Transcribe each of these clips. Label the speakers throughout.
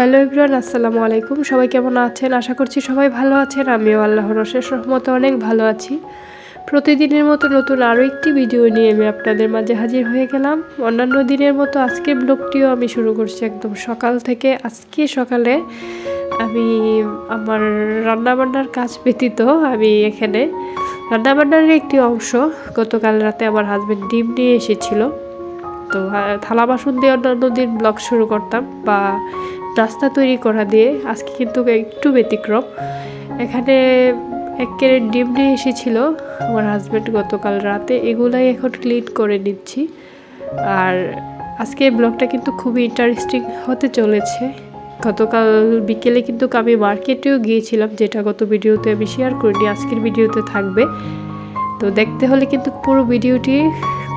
Speaker 1: Hello everyone, আসসালামু আলাইকুম। সবাই কেমন আছেন? আশা করছি সবাই ভালো আছেন। আমিও আল্লাহর অশেষ রহমতে অনেক ভালো আছি। প্রতিদিনের মতো নতুন আরও একটি ভিডিও নিয়ে আমি আপনাদের মাঝে হাজির হয়ে গেলাম। অন্যান্য দিনের মতো আজকের ব্লগটিও আমি শুরু করছি একদম সকাল থেকে। আজকে সকালে আমি আমার রান্নাবান্নার কাজ ব্যতীত আমি এখানে রান্নাবান্নার একটি অংশ গতকাল রাতে আমার হাজব্যান্ড ডিম নিয়ে এসেছিল। তো থালা বাসন দিয়ে অন্যান্য দিন ব্লগ শুরু করতাম বা নাস্তা তৈরি করা দিয়ে, আজকে কিন্তু একটু ব্যতিক্রম। এখানে 1 ক্যারেট ডিম নিয়ে এসেছিল আমার হাজব্যান্ড গতকাল রাতে, এগুলাই এখন ক্লিন করে নিচ্ছি। আর আজকে ব্লগটা কিন্তু খুবই ইন্টারেস্টিং হতে চলেছে। গতকাল বিকেলে কিন্তু আমি মার্কেটেও গিয়েছিলাম, যেটা গত ভিডিওতে আমি শেয়ার করিনি, আজকের ভিডিওতে থাকবে। তো দেখতে হলে কিন্তু পুরো ভিডিওটি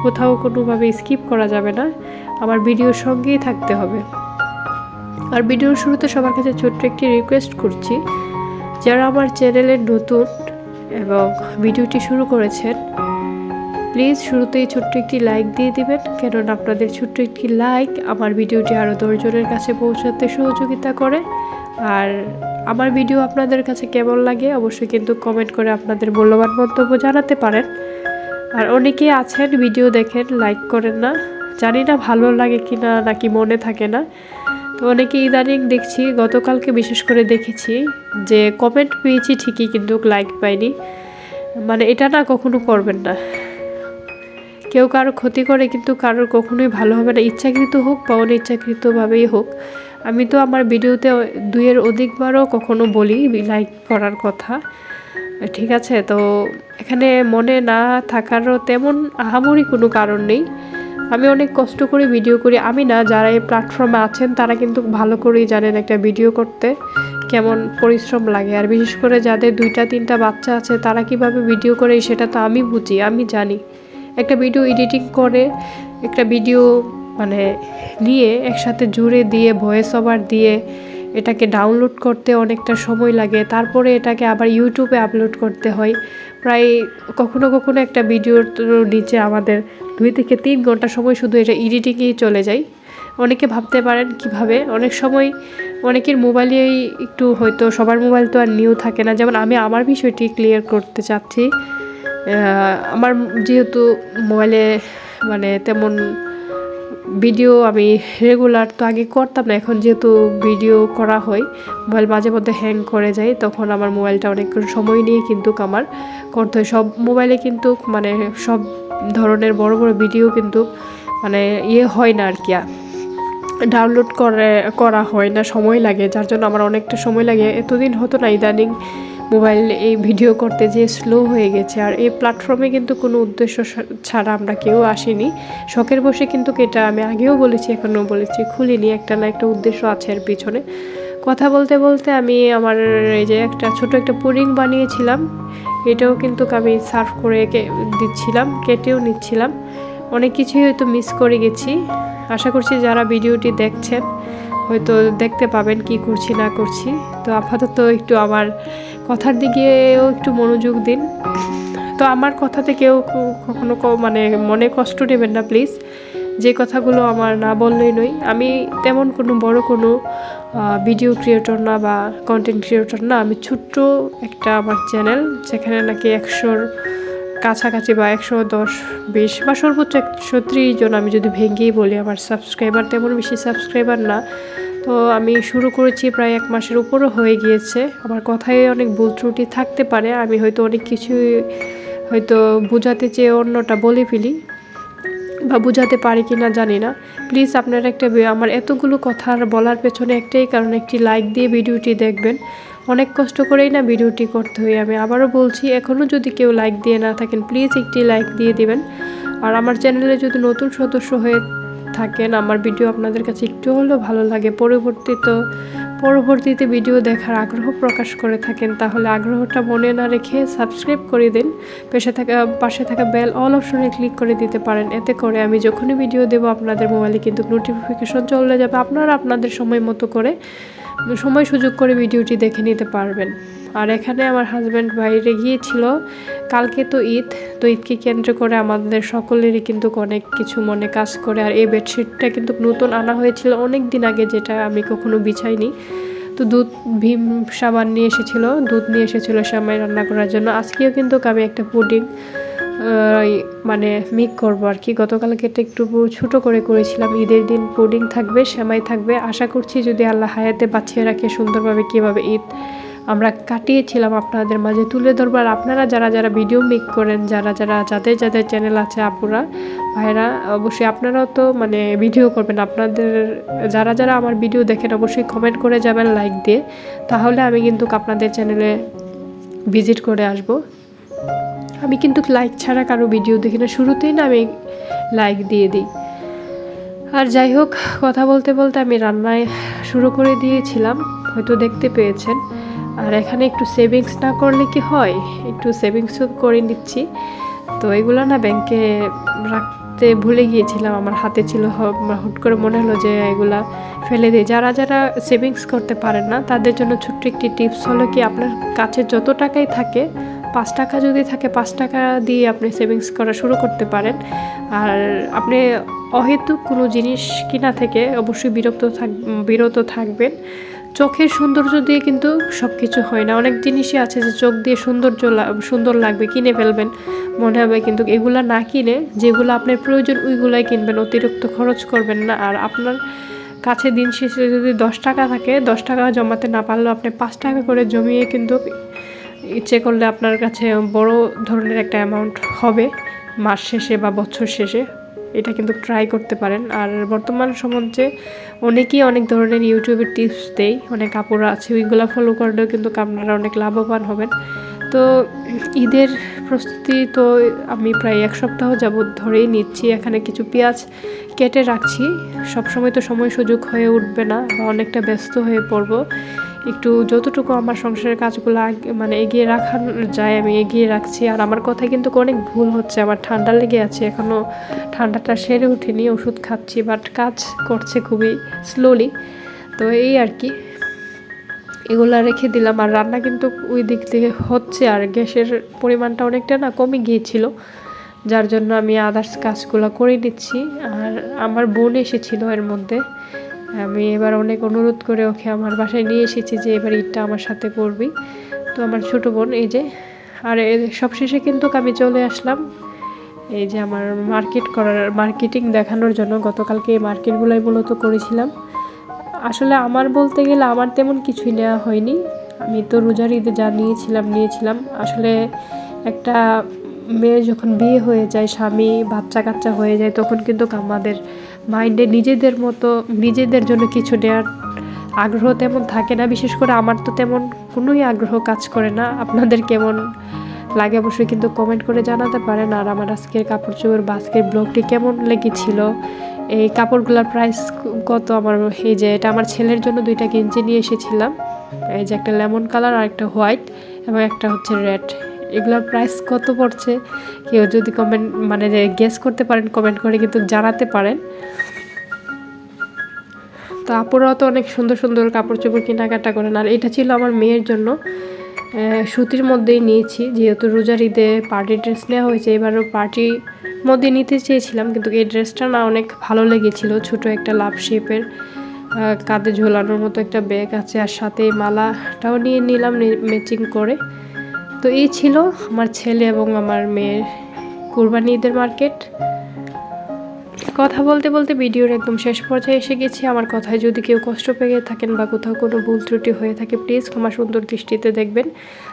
Speaker 1: কোথাও কোনোভাবে স্কিপ করা যাবে না, আমার ভিডিওর সঙ্গেই থাকতে হবে। আর ভিডিওর শুরুতে সবার কাছে ছোট্ট একটি রিকোয়েস্ট করছি, যারা আমার চ্যানেলে নতুন এবং ভিডিওটি শুরু করেছেন, প্লিজ শুরুতেই ছোট্ট একটি লাইক দিয়ে দিবেন, কেননা আপনাদের ছোট্ট একটি লাইক আমার ভিডিওটি আরও 10 জনের কাছে পৌঁছাতে সহযোগিতা করে। আর আমার ভিডিও আপনাদের কাছে কেমন লাগে অবশ্যই কিন্তু কমেন্ট করে আপনাদের মূল্যবান মন্তব্য জানাতে পারেন। আর অনেকেই আছেন ভিডিও দেখেন, লাইক করেন না, জানি না ভালো লাগে কি না, নাকি মনে থাকে না। তো অনেকে ইদানিং দেখছি, গতকালকে বিশেষ করে দেখেছি যে কমেন্ট পেয়েছি ঠিকই কিন্তু লাইক পাইনি। মানে এটা না কখনো করবেন না। কেউ কারো ক্ষতি করে কিন্তু কারোর কখনোই ভালো হবে না, ইচ্ছাকৃত হোক বা অনিচ্ছাকৃতভাবেই হোক। আমি তো আমার ভিডিওতে 2-এর অধিকবারও কখনো বলি লাইক করার কথা, ঠিক আছে? তো এখানে মনে না থাকারও তেমন আহামরি কোনো কারণ নেই। আমি অনেক কষ্ট করে ভিডিও করি, আমি না, যারা এই প্ল্যাটফর্মে আছেন তারা কিন্তু ভালো করেই জানেন একটা ভিডিও করতে কেমন পরিশ্রম লাগে। আর বিশেষ করে যাদের 2-3টা বাচ্চা আছে তারা কিভাবে ভিডিও করে সেটা তো আমি বুঝি, আমি জানি। একটা ভিডিও এডিটিং করে একটা ভিডিও মানে নিয়ে একসাথে জুড়ে দিয়ে ভয়েস ওভার দিয়ে এটাকে ডাউনলোড করতে অনেকটা সময় লাগে, তারপরে এটাকে আবার ইউটিউবে আপলোড করতে হয়। প্রায় কখনো কখনো একটা ভিডিওর নিচে আমাদের 2 থেকে 3 ঘন্টা সময় শুধু এটা এডিটিংয়েই চলে যায়। অনেকে ভাবতে পারেন কিভাবে, অনেক সময় অনেকের মোবাইলেই একটু, হয়তো সবার মোবাইল তো আর নিউ থাকে না। যেমন আমি আমার বিষয়টি ক্লিয়ার করতে চাচ্ছি। আমার যেহেতু মোবাইলে মানে তেমন ভিডিও আমি রেগুলার তো আগে করতাম না, এখন যেহেতু ভিডিও করা হয় মোবাইল মাঝে মধ্যে হ্যাং করে যায়, তখন আমার মোবাইলটা অনেকক্ষণ সময় নিয়ে কিন্তু আমার করতে হয়। সব মোবাইলে কিন্তু মানে সব ধরনের বড় বড় ভিডিও কিন্তু মানে হয় না আর কি, ডাউনলোড করা হয় না, সময় লাগে, যার জন্য আমার অনেকটা সময় লাগে। এতদিন হতো না, ইদানিং মোবাইল এই ভিডিও করতে যে স্লো হয়ে গেছে। আর এই প্ল্যাটফর্মে কিন্তু কোনো উদ্দেশ্য ছাড়া আমরা কেউ আসিনি, শখের বসে কিন্তু এটা আমি আগেও বলেছি, এখনও বলেছি, খুলিনি, একটা না একটা উদ্দেশ্য আছে এর পিছনে। কথা বলতে বলতে আমি আমার এই যে ছোট একটা পুডিং বানিয়েছিলাম, এটাও কিন্তু আমি সার্ভ করে দিচ্ছিলাম, কেটেও নিচ্ছিলাম। অনেক কিছুই হয়তো মিস করে গেছি। আশা করছি যারা ভিডিওটি দেখছেন হয়তো দেখতে পাবেন কি করছি না করছি। তো আপাতত একটু আমার কথার দিকেও একটু মনোযোগ দিন। তো আমার কথাতে কেউ কখনো মানে মনে কষ্ট নেবেন না প্লিজ। যে কথাগুলো আমার না বললেই নয়, আমি তেমন কোনো বড় কোনো ভিডিও ক্রিয়েটর না বা কন্টেন্ট ক্রিয়েটর না। আমি ছোট্ট একটা আমার চ্যানেল, যেখানে নাকি 100-র কাছাকাছি বা 110-20 বা সর্বোচ্চ 130 জন আমি যদি ভেঙেই বলি আমার সাবস্ক্রাইবার, তেমন বেশি সাবস্ক্রাইবার না। তো আমি শুরু করেছি প্রায় 1 মাসের উপরও হয়ে গিয়েছে। আমার কথায় অনেক ভুল ত্রুটি থাকতে পারে, আমি হয়তো অনেক কিছুই হয়তো বোঝাতে চেয়ে অন্যটা বলে ফেলি বা বোঝাতে পারি কি না জানি না। প্লিজ আপনারা আমার এতগুলো কথা বলার পেছনে একটাই কারণ, একটি লাইক দিয়ে ভিডিওটি দেখবেন। অনেক কষ্ট করেই না ভিডিওটি করতে হয়। আমি আবারও বলছি, এখনও যদি কেউ লাইক দিয়ে না থাকেন প্লিজ একটি লাইক দিয়ে দিবেন। আর আমার চ্যানেলে যদি নতুন সদস্য হয়ে থাকেন, আমার ভিডিও আপনাদের কাছে একটু হলেও ভালো লাগে, পরবর্তীতে ভিডিও দেখার আগ্রহ প্রকাশ করে থাকেন, তাহলে আগ্রহটা মনে না রেখে সাবস্ক্রাইব করে দিন। পাশে থাকা বেল অল অপশনে ক্লিক করে দিতে পারেন। এতে করে আমি যখনই ভিডিও দেবো আপনাদের মোবাইলে কিন্তু নোটিফিকেশন চলে যাবে, আপনারা আপনাদের সময় মতো করে সময় সুযোগ করে ভিডিওটি দেখে নিতে পারবেন। আর এখানে আমার হাজব্যান্ড বাইরে গিয়েছিল, কালকে তো ঈদ, তো ঈদকে কেন্দ্র করে আমাদের সকলেরই কিন্তু অনেক কিছু মনে কাজ করে। আর এই বেডশিটটা কিন্তু নতুন আনা হয়েছিল অনেক দিন আগে, যেটা আমি কখনো বিছাইনি। তো ভীম সাবান নিয়ে এসেছিলো, দুধ নিয়ে এসেছিলো সেমাই রান্না করার জন্য। আজকেও কিন্তু আমি একটা পুডিং মানে মিক করবো আর কি। গতকালকে এটা একটু ছোটো করে করেছিলাম। ঈদের দিন পুডিং থাকবে, সেমাই থাকবে। আশা করছি যদি আল্লাহ হায়াতে বাঁচিয়ে রাখে সুন্দরভাবে কীভাবে ঈদ আমরা কাটিয়েছিলাম আপনাদের মাঝে তুলে ধরবো। আর আপনারা যারা যারা ভিডিও মেক করেন, যাদের চ্যানেল আছে আপুরা ভাইরা, অবশ্যই আপনারাও তো মানে ভিডিও করবেন। আপনাদের যারা আমার ভিডিও দেখেন অবশ্যই কমেন্ট করে যাবেন লাইক দিয়ে, তাহলে আমি কিন্তু আপনাদের চ্যানেলে ভিজিট করে আসব। আমি কিন্তু লাইক ছাড়া কারো ভিডিও দেখি না, শুরুতেই না আমি লাইক দিয়ে দিই। আর যাই হোক, কথা বলতে বলতে আমি রান্নায় শুরু করে দিয়েছিলাম, হয়তো দেখতে পেয়েছেন। আর এখানে একটু সেভিংস না করলে কি হয়, একটু সেভিংসও করে নিচ্ছি। তো এগুলো না ব্যাংকে রাখতে ভুলে গিয়েছিলাম, আমার হাতে ছিল, হুট করে মনে হলো যে এগুলা ফেলে দিই। যারা সেভিংস করতে পারেন না তাদের জন্য ছোট্ট একটি টিপস হলো কি, আপনার কাছে যত টাকাই থাকে, 5 টাকা যদি থাকে 5 টাকা দিয়ে আপনি সেভিংস করা শুরু করতে পারেন। আর আপনি অহেতুক কোনো জিনিস কিনা থেকে অবশ্যই বিরত থাকবেন। চোখের সৌন্দর্য দিয়ে কিন্তু সব কিছু হয় না। অনেক জিনিসই আছে যে চোখ দিয়ে সুন্দর লাগবে, কিনে ফেলবেন মনে হবে, কিন্তু এগুলা না কিনে যেগুলো আপনার প্রয়োজন ওইগুলাই কিনবেন, অতিরিক্ত খরচ করবেন না। আর আপনার কাছে দিন শেষে যদি 10 টাকা থাকে, 10 টাকা জমাতে না পারলেও আপনি 5 টাকা করে জমিয়ে কিন্তু ইচ্ছে করলে আপনার কাছে বড় ধরনের একটা অ্যামাউন্ট হবে মাস শেষে বা বছর শেষে। এটা কিন্তু ট্রাই করতে পারেন। আর বর্তমান সমাজে অনেকেই অনেক ধরনের ইউটিউবের টিপস দেয়, অনেক আপুরা আছে, ওইগুলো ফলো করলেও কিন্তু আপনারা অনেক লাভবান হবেন। তো ঈদের প্রস্তুতি তো আমি প্রায় 1 সপ্তাহ যাবৎ ধরেই নিচ্ছি। এখানে কিছু পেঁয়াজ কেটে রাখছি। সবসময় তো সময় সুযোগ হয়ে উঠবে না, বা অনেকটা ব্যস্ত হয়ে পড়বো। একটু যতটুকু আমার সংসারের কাজগুলো মানে এগিয়ে রাখা যায় আমি এগিয়ে রাখছি। আর আমার কথায় কিন্তু অনেক ভুল হচ্ছে, আমার ঠান্ডা লেগে আছে, এখনও ঠান্ডাটা সেরে ওঠেনি, ওষুধ খাচ্ছি, বাট কাজ করছে খুবই স্লোলি। তো এই আর কি, এগুলা রেখে দিলাম। আর রান্না কিন্তু ওই দিক থেকে হচ্ছে, আর গ্যাসের পরিমাণটা অনেকটা না কমে গিয়েছিল, যার জন্য আমি আদার্স কাজগুলো করে নিচ্ছি। আর আমার বোন এসেছিল এর মধ্যে, আমি এবার অনেক অনুরোধ করে ওকে আমার বাসায় নিয়ে এসেছি যে এবার ঈদটা আমার সাথে করবি। তো আমার ছোটো বোন এই যে। আর সবশেষে কিন্তু আমি চলে আসলাম এই যে আমার মার্কেটিং দেখানোর জন্য। গতকালকে এই মার্কেটগুলোই মূলত করেছিলাম। আসলে আমার বলতে গেলে আমার তেমন কিছুই নেওয়া হয়নি, আমি তো রোজার ঈদে যা নিয়েছিলাম। আসলে একটা মেয়ে যখন বিয়ে হয়ে যায়, স্বামী বাচ্চা কাচ্চা হয়ে যায়, তখন কিন্তু আমাদের মাইন্ডে নিজেদের জন্য কিছু নেওয়ার আগ্রহ তেমন থাকে না। বিশেষ করে আমার তো তেমন কোনোই আগ্রহ কাজ করে না। আপনাদের কেমন লাগে অবশ্যই কিন্তু কমেন্ট করে জানাতে পারেন। আর আমার আজকের কাপড় চোপড় বা আজকের ব্লগটি কেমন লেগেছিল, এই কাপড়গুলোর প্রাইস কত, এই যে এটা আমার ছেলের জন্য 2টা গেঞ্জি নিয়ে এসেছিলাম, এই যে একটা লেমন কালার আর একটা হোয়াইট এবং একটা হচ্ছে রেড। এগুলোর প্রাইস কত পড়ছে কেউ যদি গেস করতে পারেন কমেন্ট করে কিন্তু জানাতে পারেন। তো আপুরাও তো অনেক সুন্দর সুন্দর কাপড় চোপড় কেনাকাটা করেন। আর এটা ছিল আমার মেয়ের জন্য, সুতির মধ্যেই নিয়েছি, যেহেতু রোজার ঈদে পার্টি ড্রেস নেওয়া হয়েছে। এবারও পার্টির মধ্যে নিতে চেয়েছিলাম, কিন্তু এই ড্রেসটা না অনেক ভালো লেগেছিল। ছোট একটা লাভ শেপের কাঁধে ঝোলানোর মতো একটা ব্যাগ আছে, আর সাথে মালাটাও নিয়ে নিলাম ম্যাচিং করে। তো এই ছিল আমার ছেলে এবং আমার মেয়ের কুরবানি ঈদের মার্কেট। কথা বলতে বলতে ভিডিওর একদম শেষ পর্যায়ে এসে গেছি। আমার কথায় যদি কেউ কষ্ট পেয়ে থাকেন বা কোথাও কোনো ভুল ত্রুটি হয়ে থাকে, প্লিজ ক্ষমা সুন্দর দৃষ্টিতে দেখবেন।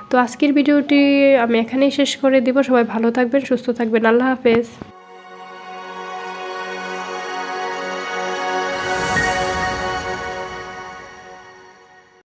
Speaker 1: তো আজকের ভিডিওটি আমি এখানেই শেষ করে দিব। সবাই ভালো থাকবেন, সুস্থ থাকবেন। আল্লাহ হাফেজ।